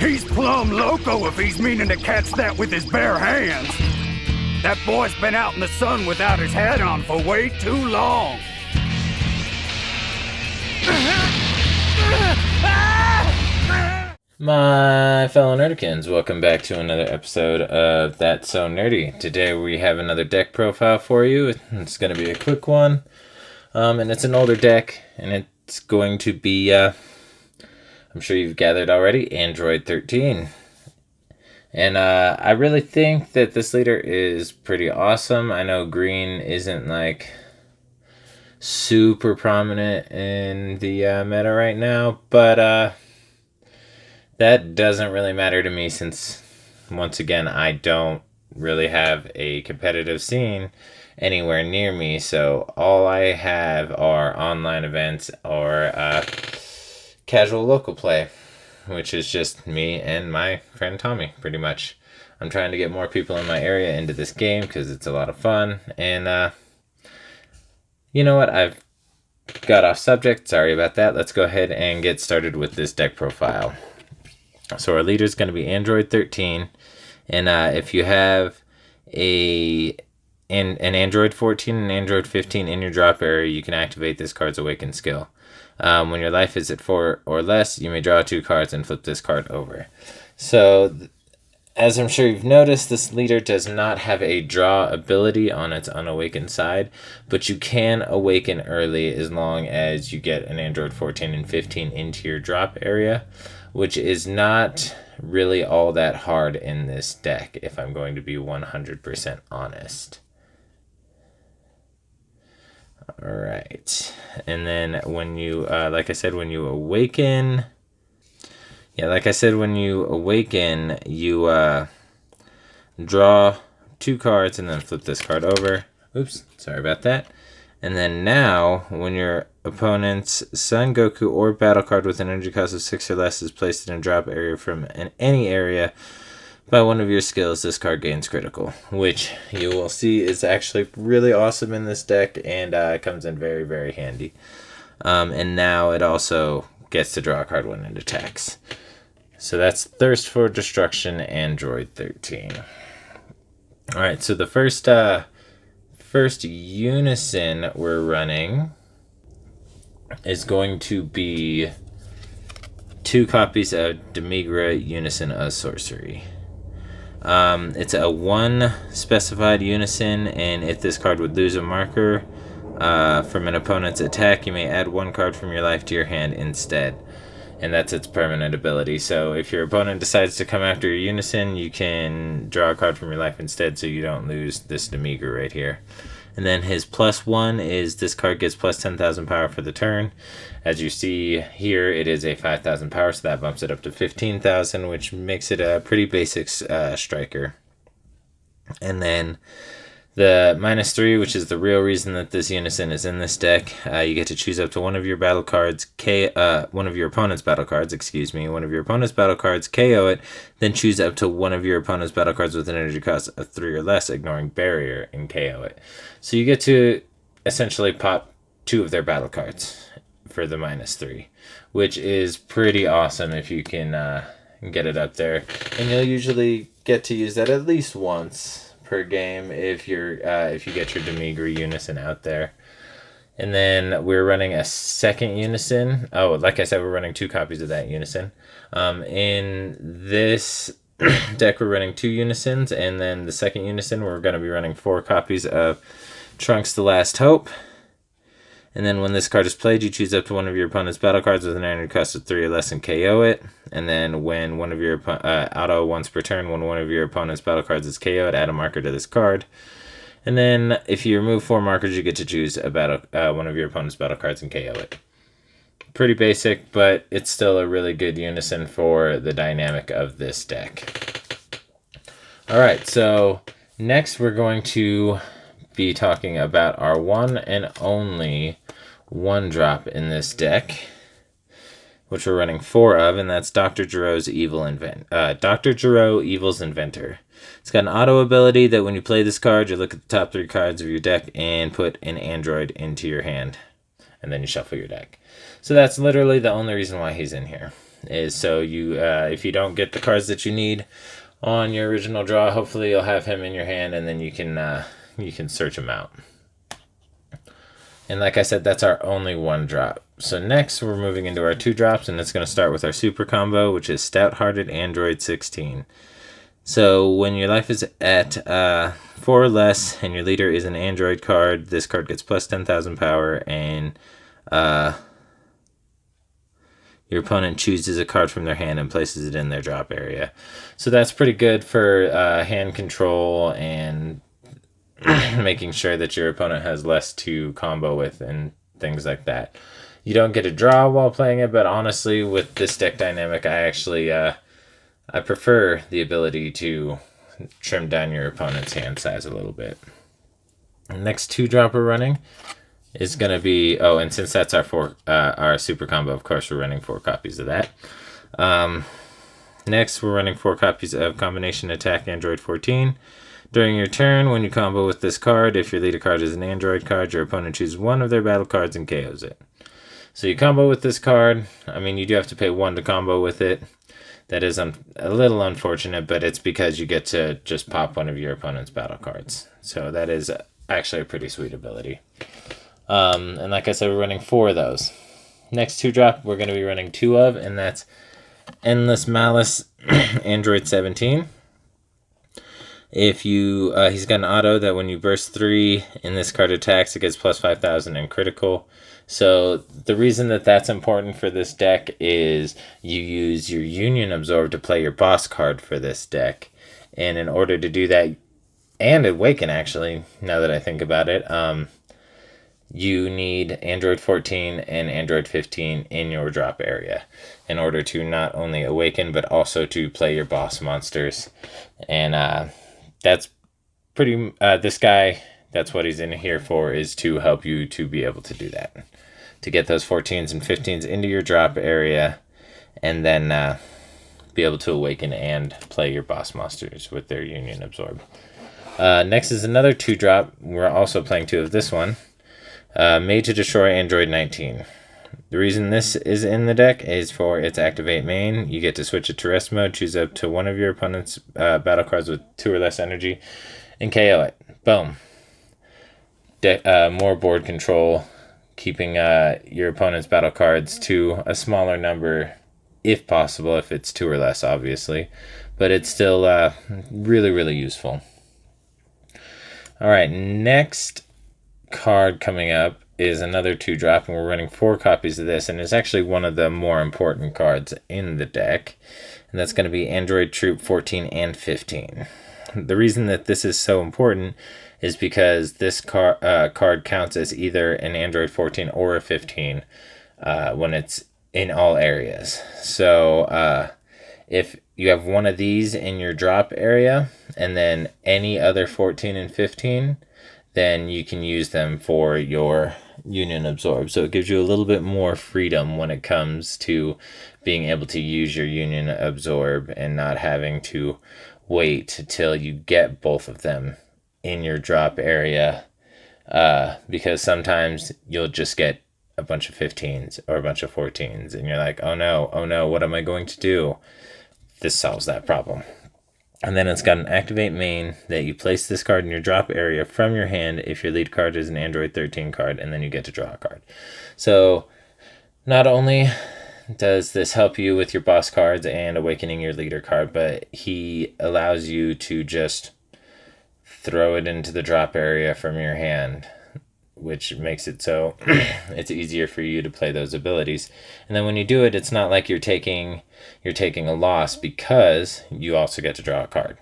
He's plumb loco if he's meaning to catch that with his bare hands. That boy's been out in the sun without his hat on for way too long. My fellow Nerdikins, welcome back to another episode of That's So Nerdy. Today we have another deck profile for you. It's going to be a quick one, and it's an older deck, and it's going to be, I'm sure you've gathered already, Android 13. And I really think that this leader is pretty awesome. I know green isn't like super prominent in the meta right now, but that doesn't really matter to me since, once again, I don't really have a competitive scene anywhere near me. So all I have are online events or casual local play, which is just me and my friend Tommy, pretty much. I'm trying to get more people in my area into this game because it's a lot of fun. And you know what? I've got off subject. Sorry about that. Let's go ahead and get started with this deck profile. So our leader is going to be Android 13, and if you have an Android 14 and Android 15 in your drop area, you can activate this card's Awaken skill. When your life is at 4 or less, you may draw 2 cards and flip this card over. So, as I'm sure you've noticed, this leader does not have a draw ability on its unawakened side, but you can awaken early as long as you get an Android 14 and 15 into your drop area, which is not really all that hard in this deck, if I'm going to be 100% honest. Alright, and then when you, like I said, when you awaken, you draw 2 cards and then flip this card over. Oops, sorry about that. And then now, when your opponent's Son, Goku, or battle card with an energy cost of 6 or less is placed in a drop area from any area by one of your skills, this card gains critical, which you will see is actually really awesome in this deck and comes in very, very handy. And now it also gets to draw a card when it attacks. So that's Thirst for Destruction, Android 13. Alright, so the first unison we're running is going to be 2 copies of Demigra, Unison of Sorcery. It's a 1 specified unison, and if this card would lose a marker from an opponent's attack, you may add 1 card from your life to your hand instead. And that's its permanent ability. So if your opponent decides to come after your unison, you can draw a card from your life instead so you don't lose this Demigra right here. And then his +1 is this card gets plus 10,000 power for the turn. As you see here, it is a 5,000 power, so that bumps it up to 15,000, which makes it a pretty basic striker. And then the -3, which is the real reason that this unison is in this deck, you get to choose up to one of your battle cards, one of your opponent's battle cards, KO it, then choose up to one of your opponent's battle cards with an energy cost of 3 or less, ignoring barrier, and KO it. So you get to essentially pop 2 of their battle cards for the -3, which is pretty awesome if you can get it up there. And you'll usually get to use that at least once per game if you get your Demigra unison out there. And then we're running a second unison. Oh, like I said, we're running 2 copies of that unison. In this deck, we're running 2 unisons, and then the second unison, we're going to be running 4 copies of Trunks the Last Hope. And then when this card is played, you choose up to one of your opponent's battle cards with an energy cost of 3 or less and KO it. And then when one of your auto once per turn, when one of your opponent's battle cards is KO'd, add a marker to this card. And then if you remove 4 markers, you get to choose one of your opponent's battle cards and KO it. Pretty basic, but it's still a really good unison for the dynamic of this deck. Alright, so next we're going to be talking about our one and only 1-drop in this deck, which we're running 4 of, and that's Dr. Gero's Dr. Gero, Evil's Inventor. It's got an auto ability that when you play this card, you look at the top 3 cards of your deck and put an android into your hand. and then you shuffle your deck. So that's literally the only reason why he's in here, is so you, if you don't get the cards that you need on your original draw, hopefully you'll have him in your hand, and then you can search him out. And like I said, that's our only one drop. So next we're moving into our 2 drops, and it's going to start with our super combo, which is Stouthearted Android 16. So when your life is at 4 or less and your leader is an android card, this card gets plus 10,000 power, and your opponent chooses a card from their hand and places it in their drop area. So that's pretty good for hand control and making sure that your opponent has less to combo with and things like that. You don't get a draw while playing it, but honestly, with this deck dynamic, I actually I prefer the ability to trim down your opponent's hand size a little bit. The next 2 drop we're running is going to be, oh, and since that's our super combo, of course, we're running 4 copies of that. Next, we're running 4 copies of Combination Attack Android 14. During your turn, when you combo with this card, if your leader card is an android card, your opponent chooses one of their battle cards and KOs it. So you combo with this card. I mean, you do have to pay 1 to combo with it. That is a little unfortunate, but it's because you get to just pop one of your opponent's battle cards. So that is actually a pretty sweet ability. And like I said, we're running 4 of those. Next 2 drop, we're going to be running 2 of, and that's Endless Malice Android 17. If you, he's got an auto that when you burst 3 and this card attacks, it gets plus 5,000 and critical. So the reason that that's important for this deck is you use your Union Absorb to play your boss card for this deck. And in order to do that, and Awaken actually, now that I think about it, you need Android 14 and Android 15 in your drop area in order to not only awaken, but also to play your boss monsters. And that's pretty, this guy, that's what he's in here for, is to help you to be able to do that. To get those 14s and 15s into your drop area, and then be able to awaken and play your boss monsters with their Union Absorb. Next is another 2 drop. We're also playing 2 of this one. Made to destroy Android 19. The reason this is in the deck is for its activate main. You get to switch it to rest mode, choose up to one of your opponent's battle cards with 2 or less energy, and KO it. Boom. More board control, keeping your opponent's battle cards to a smaller number, if possible, if it's 2 or less, obviously. But it's still really, really useful. All right, next card coming up is another 2 drop, and we're running 4 copies of this, and it's actually one of the more important cards in the deck, and that's going to be Android Troop 14 and 15. The reason that this is so important is because this card counts as either an Android 14 or a 15 when it's in all areas. So if you have one of these in your drop area and then any other 14 and 15, then you can use them for your Union Absorb. So it gives you a little bit more freedom when it comes to being able to use your Union Absorb and not having to wait till you get both of them in your drop area, because sometimes you'll just get a bunch of 15s or a bunch of 14s and you're like, oh no, what am I going to do? This solves that problem. And then it's got an activate main that you place this card in your drop area from your hand if your lead card is an Android 13 card, and then you get to draw a card. So not only does this help you with your boss cards and awakening your leader card, but he allows you to just throw it into the drop area from your hand, which makes it so it's easier for you to play those abilities. And then when you do it, it's not like you're taking a loss, because you also get to draw a card.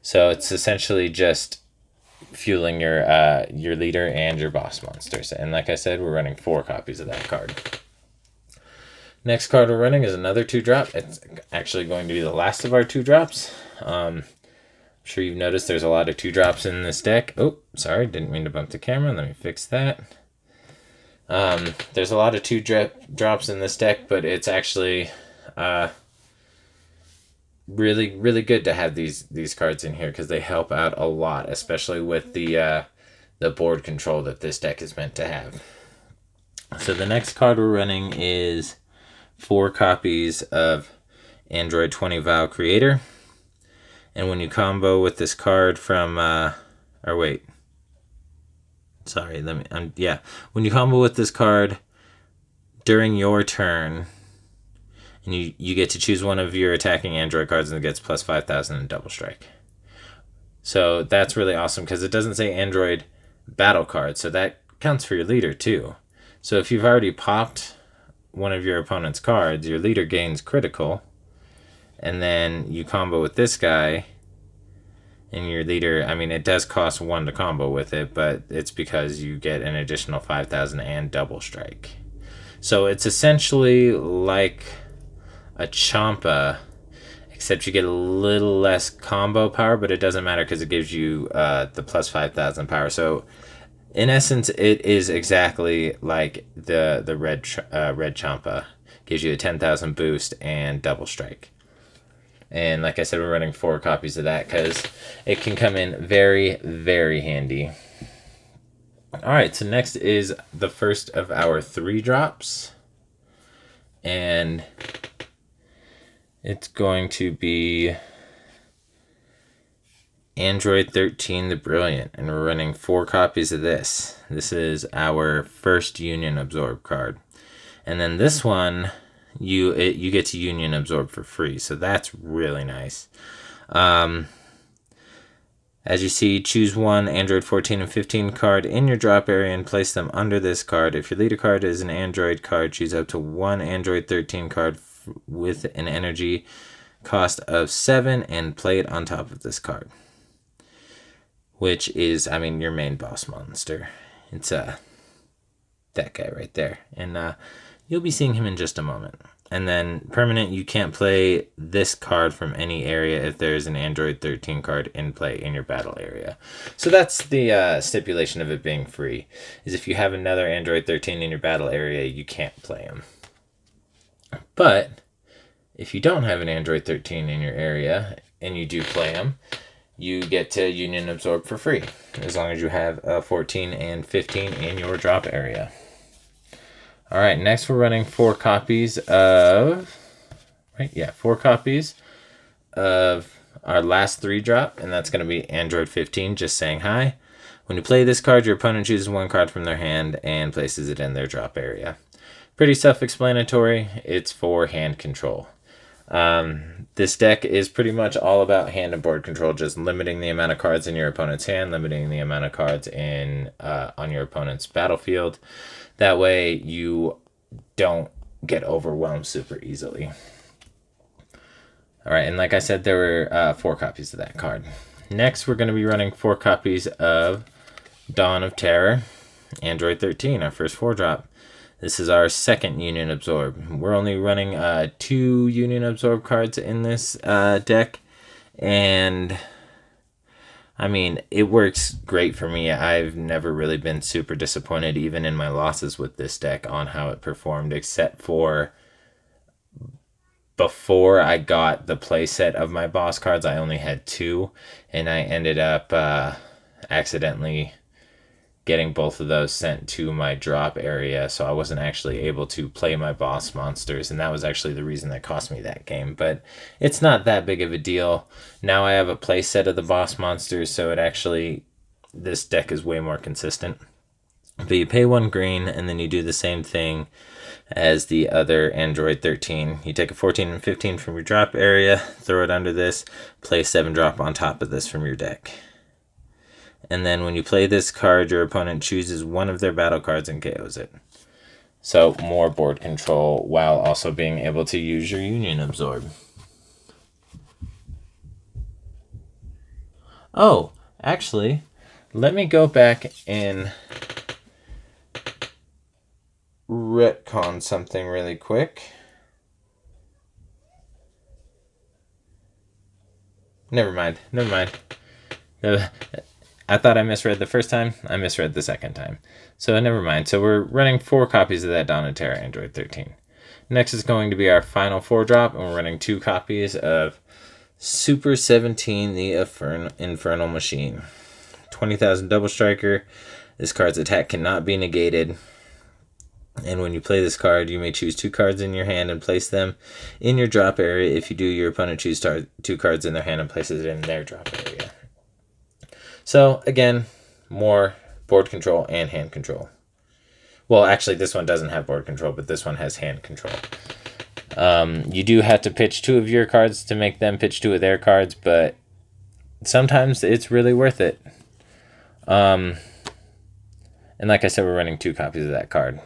So it's essentially just fueling your leader and your boss monsters. And like I said, we're running 4 copies of that card. Next card we're running is another 2 drop. It's actually going to be the last of our 2 drops. I'm sure you've noticed there's a lot of 2 drops in this deck. Oh, sorry, didn't mean to bump the camera. Let me fix that. There's a lot of 2 drops in this deck, but it's actually really, really good to have these cards in here, because they help out a lot, especially with the board control that this deck is meant to have. So the next card we're running is 4 copies of Android 20 Vowel Creator. And when you combo with this card from, when you combo with this card during your turn, and you get to choose one of your attacking Android cards and it gets plus 5,000 in double strike. So that's really awesome because it doesn't say Android battle card, so that counts for your leader too. So if you've already popped one of your opponent's cards, your leader gains critical, and then you combo with this guy, and your leader, I mean, it does cost 1 to combo with it, but it's because you get an additional 5,000 and double strike. So it's essentially like a Champa, except you get a little less combo power, but it doesn't matter because it gives you the plus 5,000 power. So in essence, it is exactly like the red Champa. Gives you a 10,000 boost and double strike. And like I said, we're running 4 copies of that because it can come in very, very handy. Alright, so next is the first of our 3 drops. And it's going to be Android 13 the Brilliant, and we're running 4 copies of this. This is our first Union Absorb card. And then this one, you get to Union Absorb for free, so that's really nice. As you see, choose one Android 14 and 15 card in your drop area and place them under this card. If your leader card is an Android card, choose up to 1 Android 13 card with an energy cost of 7 and play it on top of this card. Which is, I mean, your main boss monster. It's that guy right there. And you'll be seeing him in just a moment. And then permanent, you can't play this card from any area if there's an Android 13 card in play in your battle area. So that's the stipulation of it being free, is if you have another Android 13 in your battle area, you can't play him. But if you don't have an Android 13 in your area and you do play him, you get to Union Absorb for free, as long as you have 14 and 15 in your drop area. All right, next we're running 4 copies of, 4 copies of our last 3 drop, and that's going to be Android 15, Just Saying Hi. When you play this card, your opponent chooses 1 card from their hand and places it in their drop area. Pretty self-explanatory. It's for hand control. This deck is pretty much all about hand and board control, just limiting the amount of cards in your opponent's hand, limiting the amount of cards in on your opponent's battlefield. That way you don't get overwhelmed super easily. All right, and like I said, there were 4 copies of that card. Next, we're going to be running 4 copies of Dawn of Terror, Android 13, our first 4-drop. This is our second Union Absorb. We're only running 2 Union Absorb cards in this deck, and I mean, it works great for me. I've never really been super disappointed, even in my losses with this deck, on how it performed, except for before I got the playset of my boss cards, I only had 2, and I ended up accidentally getting both of those sent to my drop area, so I wasn't actually able to play my boss monsters, and that was actually the reason that cost me that game. But it's not that big of a deal. Now I have a play set of the boss monsters, so this deck is way more consistent. But you pay 1 green, and then you do the same thing as the other Android 13. You take a 14 and 15 from your drop area, throw it under this, play 7 drop on top of this from your deck. And then when you play this card, your opponent chooses one of their battle cards and KOs it. So more board control while also being able to use your Union Absorb. Oh, actually, let me go back and retcon something really quick. Never mind. I thought I misread the first time. I misread the second time. So never mind. So we're running 4 copies of that Dawn of Terror Android 13. Next is going to be our final 4-drop, and we're running 2 copies of Super 17, the Infernal Machine. 20,000 double striker. This card's attack cannot be negated. And when you play this card, you may choose 2 cards in your hand and place them in your drop area. If you do, your opponent chooses 2 cards in their hand and places it in their drop area. So, again, more board control and hand control. Well, actually, this one doesn't have board control, but this one has hand control. You do have to pitch 2 of your cards to make them pitch 2 of their cards, but sometimes it's really worth it. And like I said, we're running 2 copies of that card.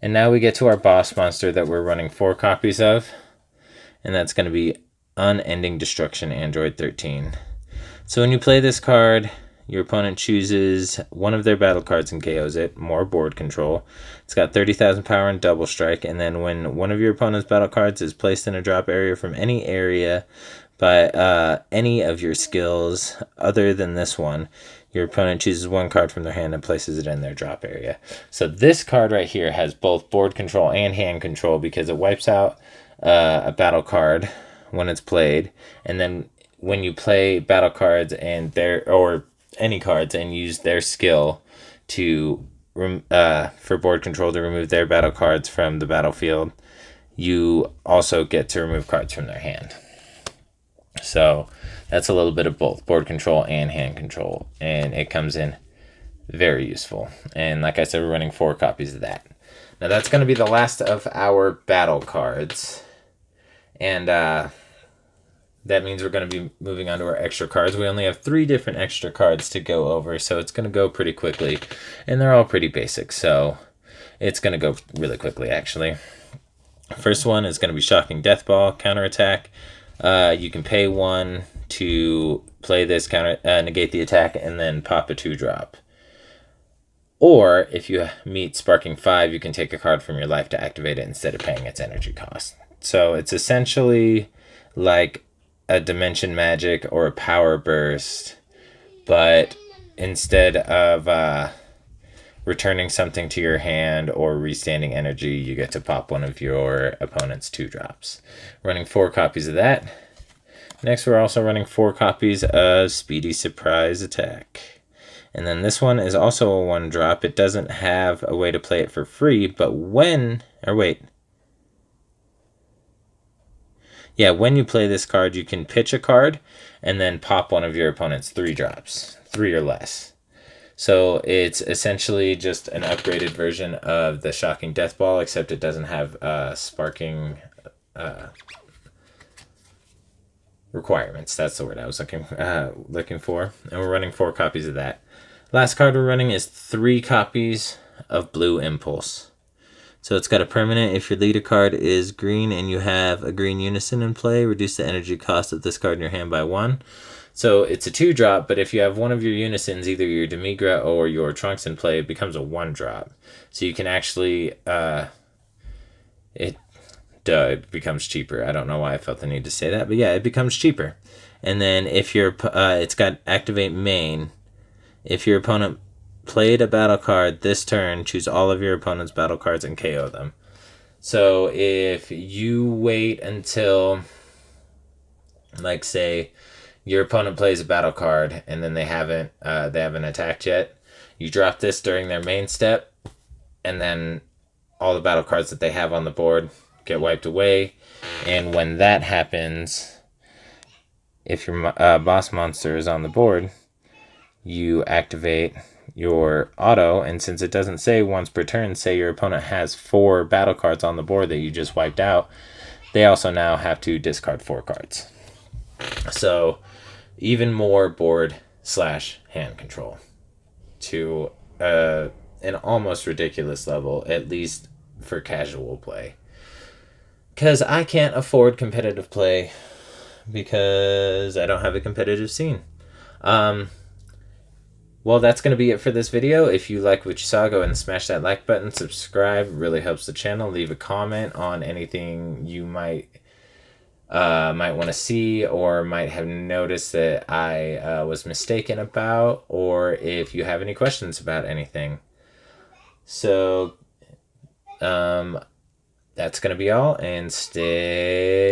And now we get to our boss monster that we're running 4 copies of. And that's going to be Unending Destruction Android 13. So when you play this card, your opponent chooses one of their battle cards and KOs it. More board control. It's got 30,000 power and double strike. And then when one of your opponent's battle cards is placed in a drop area from any area by any of your skills other than this one, your opponent chooses 1 card from their hand and places it in their drop area. So this card right here has both board control and hand control because it wipes out a battle card when it's played. And then when you play battle cards and or any cards and use their skill to for board control to remove their battle cards from the battlefield, you also get to remove cards from their hand. So that's a little bit of both board control and hand control, and it comes in very useful. And like I said, we're running 4 copies of that. Now that's going to be the last of our battle cards, and that means we're going to be moving on to our extra cards. We only have 3 different extra cards to go over, so it's going to go pretty quickly, and they're all pretty basic, so it's going to go really quickly actually. First one is going to be Shocking Death Ball, counterattack. You can pay 1 to play this negate the attack, and then pop a 2-drop. Or if you meet Sparking 5, you can take a card from your life to activate it instead of paying its energy cost. So it's essentially like a Dimension Magic or a Power Burst, but instead of returning something to your hand or restanding energy, you get to pop one of your opponent's 2-drops. Running 4 copies of that. Next, we're also running 4 copies of Speedy Surprise Attack. And then this one is also a 1-drop. It doesn't have a way to play it for free, but when you play this card, you can pitch a card and then pop one of your opponent's 3-drops, 3 or less. So it's essentially just an upgraded version of the Shocking Death Ball, except it doesn't have sparking requirements. That's the word I was looking for. And we're running 4 copies of that. Last card we're running is 3 copies of Blue Impulse. So it's got a permanent. If your leader card is green and you have a green Unison in play, reduce the energy cost of this card in your hand by 1. So it's a 2-drop, but if you have one of your Unisons, either your Demigra or your Trunks in play, it becomes a 1-drop. So you can actually, it becomes cheaper. I don't know why I felt the need to say that, but yeah, it becomes cheaper. And then if it's got Activate Main. If your opponent played a battle card this turn, choose all of your opponent's battle cards and KO them. So if you wait until, like, say, your opponent plays a battle card and then they haven't attacked yet, you drop this during their main step, and then all the battle cards that they have on the board get wiped away. And when that happens, if your boss monster is on the board, you activate your auto, and since it doesn't say once per turn, say your opponent has 4 battle cards on the board that you just wiped out, they also now have to discard 4 cards. So even more board/hand control to an almost ridiculous level, at least for casual play. Because I can't afford competitive play because I don't have a competitive scene. Well, that's going to be it for this video. If you like what you saw, go ahead and smash that like button, subscribe. It really helps the channel. Leave a comment on anything you might want to see or might have noticed that I was mistaken about, or if you have any questions about anything. So that's going to be all, and stay